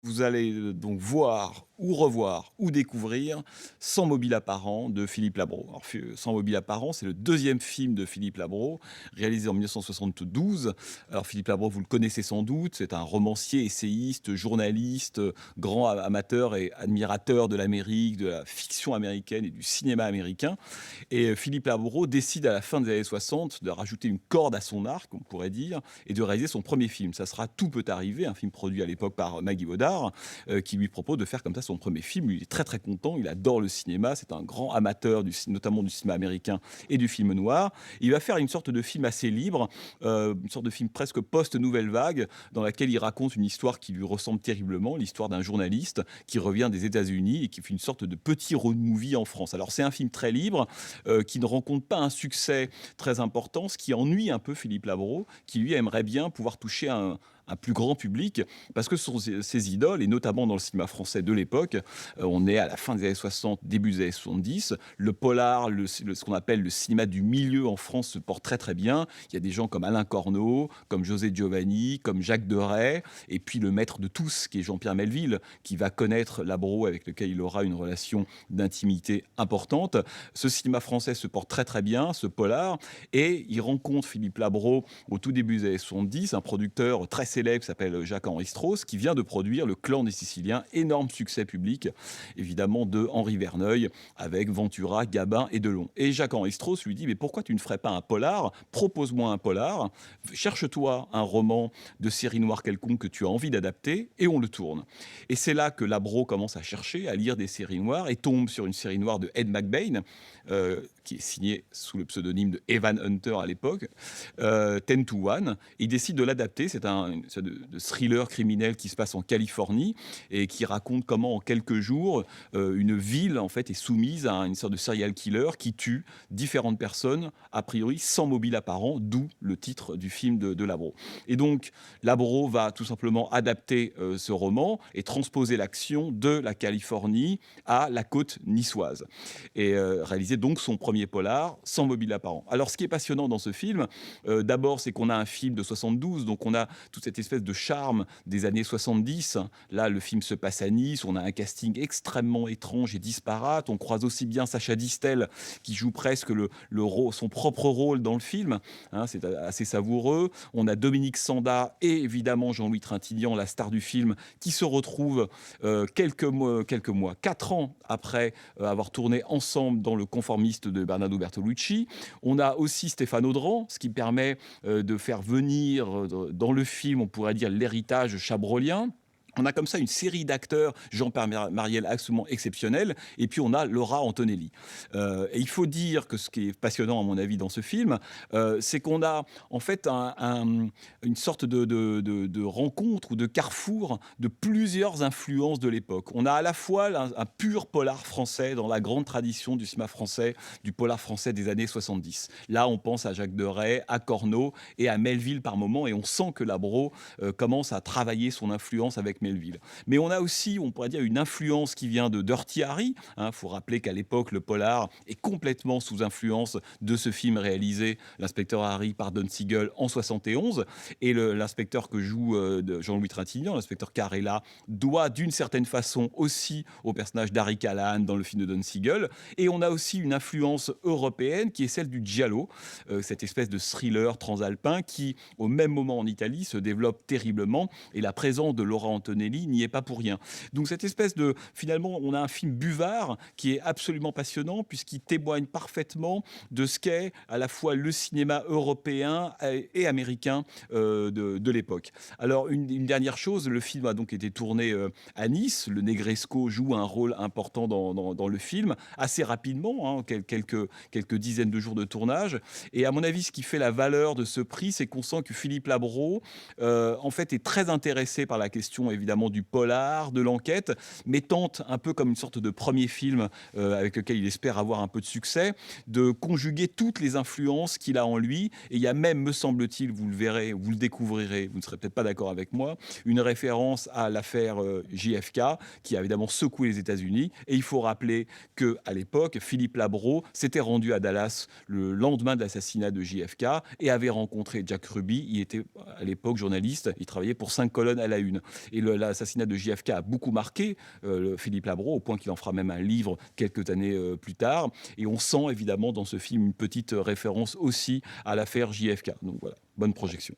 Vous allez donc voir ou revoir ou découvrir Sans mobile apparent de Philippe Labro. Alors, Sans mobile apparent, c'est le deuxième film de Philippe Labro, réalisé en 1972. Alors Philippe Labro, vous le connaissez sans doute, c'est un romancier, essayiste, journaliste, grand amateur et admirateur de l'Amérique, de la fiction américaine et du cinéma américain. Et Philippe Labro décide à la fin des années 60 de rajouter une corde à son arc, on pourrait dire, et de réaliser son premier film. Ça sera Tout peut arriver, un film produit à l'époque par Maggie Baudard, qui lui propose de faire comme ça son premier film. Il est très très content, il adore le cinéma, c'est un grand amateur notamment du cinéma américain et du film noir. Il va faire une sorte de film assez libre, une sorte de film presque post-nouvelle vague, dans laquelle il raconte une histoire qui lui ressemble terriblement, l'histoire d'un journaliste qui revient des États-Unis et qui fait une sorte de petit road movie en France. Alors c'est un film très libre, qui ne rencontre pas un succès très important, ce qui ennuie un peu Philippe Labro, qui lui aimerait bien pouvoir toucher un plus grand public, parce que ce sont ses idoles, et notamment dans le cinéma français de l'époque, on est à la fin des années 60, début des années 70, le polar, ce qu'on appelle le cinéma du milieu en France se porte très très bien. Il y a des gens comme Alain Corneau, comme José Giovanni, comme Jacques Deray, et puis le maître de tous, qui est Jean-Pierre Melville, qui va connaître Labro, avec lequel il aura une relation d'intimité importante. Ce cinéma français se porte très très bien, ce polar, et il rencontre Philippe Labro au tout début des années 70, un producteur très célèbre qui s'appelle Jacques-Henri Strauss, qui vient de produire Le Clan des Siciliens, énorme succès public, évidemment, de Henri Verneuil, avec Ventura, Gabin et Delon. Et Jacques-Henri Strauss lui dit: mais pourquoi tu ne ferais pas un polar? Propose-moi un polar, cherche-toi un roman de série noire quelconque que tu as envie d'adapter, et on le tourne. Et c'est là que Labro commence à chercher, à lire des séries noires, et tombe sur une série noire de Ed McBain, qui est signé sous le pseudonyme de Evan Hunter à l'époque, 10 to 1. Il décide de l'adapter. C'est une sorte de thriller criminel qui se passe en Californie et qui raconte comment, en quelques jours, une ville en fait est soumise à une sorte de serial killer qui tue différentes personnes, a priori sans mobile apparent, d'où le titre du film de Labro. Et donc, Labro va tout simplement adapter ce roman et transposer l'action de la Californie à la côte niçoise. Et réaliser donc son premier polar sans mobile apparent. Alors, ce qui est passionnant dans ce film, d'abord, c'est qu'on a un film de 72, donc on a toute cette espèce de charme des années 70. Là, le film se passe à Nice, on a un casting extrêmement étrange et disparate. On croise aussi bien Sacha Distel, qui joue presque son propre rôle dans le film. Hein, c'est assez savoureux. On a Dominique Sanda et évidemment Jean-Louis Trintignant, la star du film, qui se retrouvent quelques mois, 4 ans après avoir tourné ensemble dans Le Conformiste de Bernardo Bertolucci. On a aussi Stéphane Audran, ce qui permet de faire venir dans le film, on pourrait dire, l'héritage chabrolien. On a comme ça une série d'acteurs, Jean-Pierre Mariel absolument exceptionnel, et puis on a Laura Antonelli. Et il faut dire que ce qui est passionnant à mon avis dans ce film, c'est qu'on a en fait une sorte de rencontre ou de carrefour de plusieurs influences de l'époque. On a à la fois un pur polar français dans la grande tradition du cinéma français, du polar français des années 70. Là, on pense à Jacques Deray, à Corneau et à Melville par moment, et on sent que Labro commence à travailler son influence avec Melville. Mais on a aussi, on pourrait dire, une influence qui vient de Dirty Harry. Il faut rappeler qu'à l'époque, le polar est complètement sous influence de ce film réalisé, L'inspecteur Harry, par Don Siegel en 71. Et l'inspecteur que joue Jean-Louis Trintignant, l'inspecteur Carella, doit d'une certaine façon aussi au personnage d'Harry Callahan dans le film de Don Siegel. Et on a aussi une influence européenne qui est celle du giallo, cette espèce de thriller transalpin qui, au même moment en Italie, se développe terriblement. Et la présence de Laura Antonelli n'y est pas pour rien. Donc cette espèce de... Finalement, on a un film buvard qui est absolument passionnant puisqu'il témoigne parfaitement de ce qu'est à la fois le cinéma européen et américain de l'époque. Alors, une dernière chose, le film a donc été tourné à Nice. Le Negresco joue un rôle important dans le film, assez rapidement, hein, quelques dizaines de jours de tournage. Et à mon avis, ce qui fait la valeur de ce prix, c'est qu'on sent que Philippe Labro, en fait, est très intéressé par la question, évidemment, du polar, de l'enquête, mais tente, un peu comme une sorte de premier film avec lequel il espère avoir un peu de succès, de conjuguer toutes les influences qu'il a en lui. Et il y a même, me semble-t-il, vous le verrez, vous le découvrirez, vous ne serez peut-être pas d'accord avec moi, une référence à l'affaire JFK, qui a évidemment secoué les États-Unis. Et il faut rappeler qu'à l'époque, Philippe Labro s'était rendu à Dallas le lendemain de l'assassinat de JFK et avait rencontré Jack Ruby. Il était à l'époque journaliste, il travaillait pour 5 colonnes à la une. Et l'assassinat de JFK a beaucoup marqué Philippe Labro, au point qu'il en fera même un livre quelques années plus tard. Et on sent évidemment dans ce film une petite référence aussi à l'affaire JFK. Donc voilà, bonne projection.